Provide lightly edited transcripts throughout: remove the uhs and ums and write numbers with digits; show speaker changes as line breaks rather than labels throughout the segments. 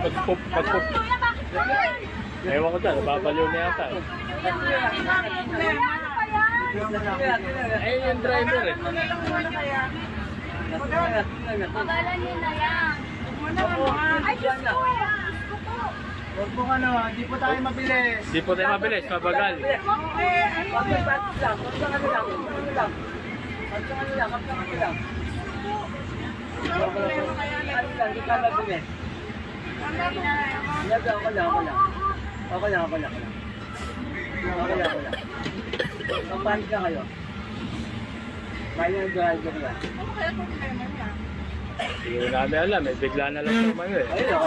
Pagpup. Ewan ko dyan, babaliw na yata eh. Ayun yung driver eh.
Pagalan niyo na yan. Ay, Diyos ko!
Huwag mo ano, hindi po tayo mabilis.
Di po tayo mabilis, mabagal.
Pampanik ka kayo. Kaya yung driver yan.
Ano kaya problema niya?
Hindi namin alam eh, bigla na lang naman eh.
Ayun ako.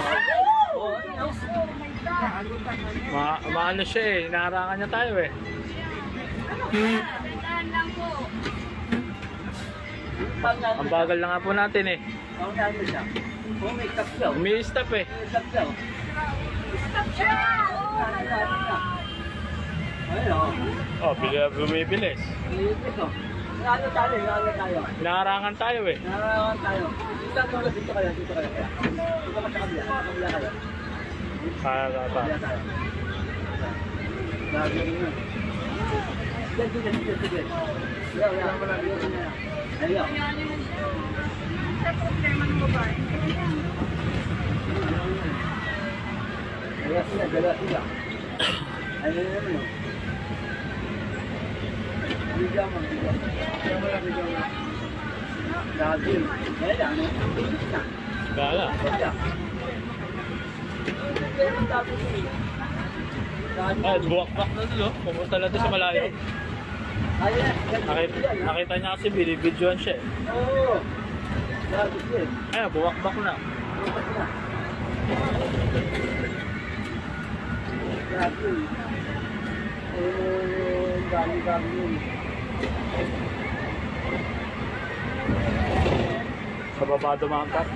Maano siya eh, hinaharangan niya tayo eh.
Ano kaya? Tandaan lang po.
Ang bagal na nga po natin eh.
Ang dami siya. Oh, may stop siya.
Umi-stop eh.
May stop siya.
Stop siya! Oh, my God!
Ayun ako.
Oh, bumibilis.
Ito. Ano tayo?
Hinaharangan tayo eh.
Narawan tayo. Dito kayo. Dito ka sa kabila. Kabila kayo.
Kaya pa.
Kabila tayo. Lagi yun. Sige. Ayaw.
Sa problema ng babae.
Dala sila. Ano yun? Bigyan mo. Lagi. Kaya ano?
Gala. Ah, buwak-bak na doon. Pumunta na doon sa malayo. Nakita niya kasi binibidyoan siya eh.
Oo. Lagi siya.
Ayun, buwak-bak na.
Lagi. Dami yun.
Sa baba dumangkat.